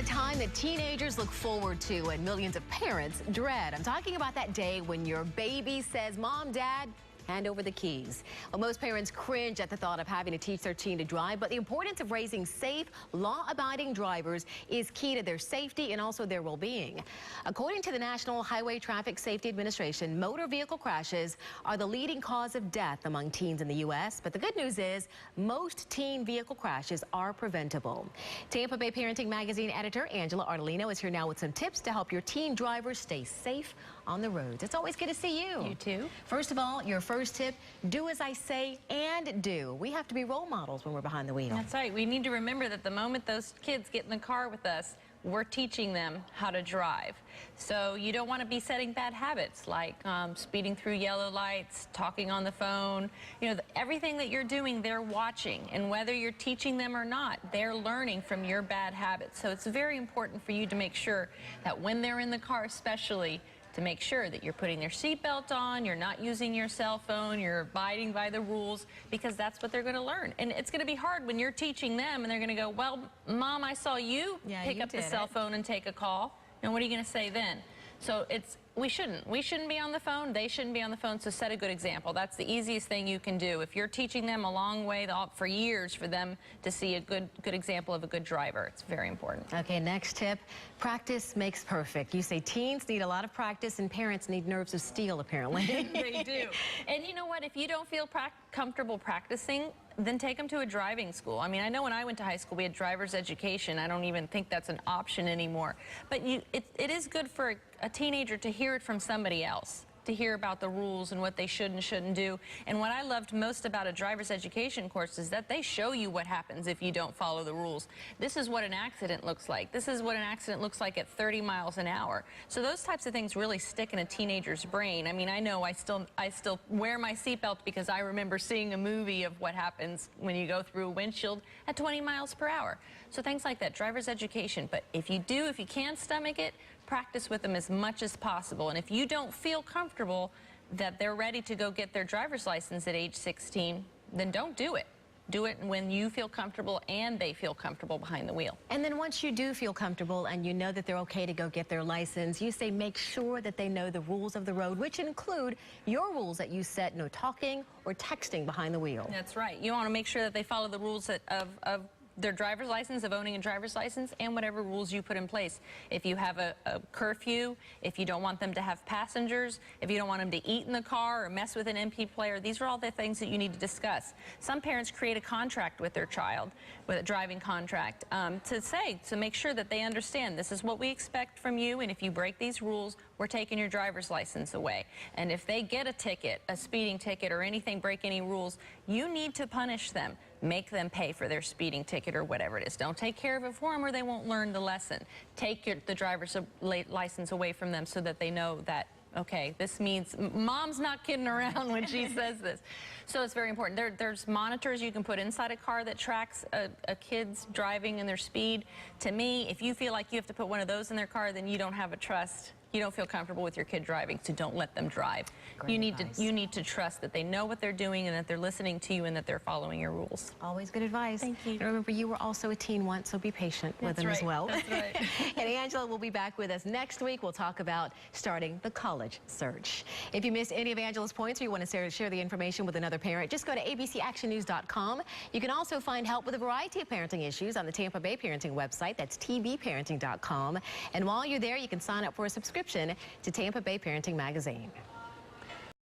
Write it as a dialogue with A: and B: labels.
A: time that teenagers look forward to and millions of parents dread. I'm talking about that day when your baby says, "Mom, Dad, hand over the keys." Well, most parents cringe at the thought of having to teach their teen to drive, but the importance of raising safe, law-abiding drivers is key to their safety and also their well-being. According to the National Highway Traffic Safety Administration, motor vehicle crashes are the leading cause of death among teens in the U.S., but the good news is most teen vehicle crashes are preventable. Tampa Bay Parenting Magazine editor Angela Ardolino is here now with some tips to help your teen drivers stay safe on the roads. It's always good to see you.
B: You too.
A: First of all, your first tip, do as I say and do. We have to be role models when we're behind the wheel.
B: That's right. We need to remember that the moment those kids get in the car with us, we're teaching them how to drive. So you don't want to be setting bad habits like speeding through yellow lights, talking on the phone. You know, everything that you're doing, they're watching. And whether you're teaching them or not, they're learning from your bad habits. So it's very important for you to make sure that when they're in the car especially, to make sure that you're putting their seatbelt on, you're not using your cell phone, you're abiding by the rules, because that's what they're going to learn. And it's going to be hard when you're teaching them and they're going to go, "Well, Mom, I saw you pick up the cell phone and take a call." And what are you going to say then? So we shouldn't be on the phone, they shouldn't be on the phone, so set a good example. That's the easiest thing you can do. If you're teaching them a long way, for years, for them to see a good example of a good driver, it's very important.
A: Okay, next tip, practice makes perfect. You say teens need a lot of practice and parents need nerves of steel, apparently.
B: They do. And you know what, if you don't feel comfortable practicing, then take them to a driving school. I mean, I know when I went to high school, we had driver's education. I don't even think that's an option anymore. But it is good for a teenager to hear it from somebody else, to hear about the rules and what they should and shouldn't do. And what I loved most about a driver's education course is that they show you what happens if you don't follow the rules. This is what an accident looks like. This is what an accident looks like at 30 miles an hour. So those types of things really stick in a teenager's brain. I mean, I know I still wear my seatbelt because I remember seeing a movie of what happens when you go through a windshield at 20 miles per hour. So things like that, driver's education. But if you can't stomach it, practice with them as much as possible. And if you don't feel comfortable that they're ready to go get their driver's license at age 16, then don't do it. Do it when you feel comfortable and they feel comfortable behind the wheel.
A: And then once you do feel comfortable and you know that they're okay to go get their license, you say make sure that they know the rules of the road, which include your rules that you set, no talking or texting behind the wheel.
B: That's right. You want to make sure that they follow the rules of their driver's license, of owning a driver's license, and whatever rules you put in place. If you have a curfew, if you don't want them to have passengers, if you don't want them to eat in the car or mess with an MP player, these are all the things that you need to discuss. Some parents create a contract with their child, with a driving contract, to make sure that they understand this is what we expect from you, and if you break these rules, we're taking your driver's license away. And if they get a ticket, a speeding ticket or anything, break any rules, you need to punish them. Make them pay for their speeding ticket or whatever it is. Don't take care of it for them or they won't learn the lesson. Take the driver's license away from them so that they know that, okay, this means Mom's not kidding around when she says this. So it's very important. There's monitors you can put inside a car that tracks a kid's driving and their speed. To me, if you feel like you have to put one of those in their car, then you don't have a trust. You don't feel comfortable with your kid driving, so don't let them drive. You need to trust that they know what they're doing and that they're listening to you and that they're following your rules.
A: Always good advice.
B: Thank you.
A: And remember, you were also a teen once, so be patient with them as well.
B: That's right.
A: And Angela will be back with us next week. We'll talk about starting the college search. If you missed any of Angela's points or you want to share the information with another parent, just go to abcactionnews.com. You can also find help with a variety of parenting issues on the Tampa Bay Parenting website. That's tbparenting.com. And while you're there, you can sign up for a subscription to Tampa Bay Parenting Magazine.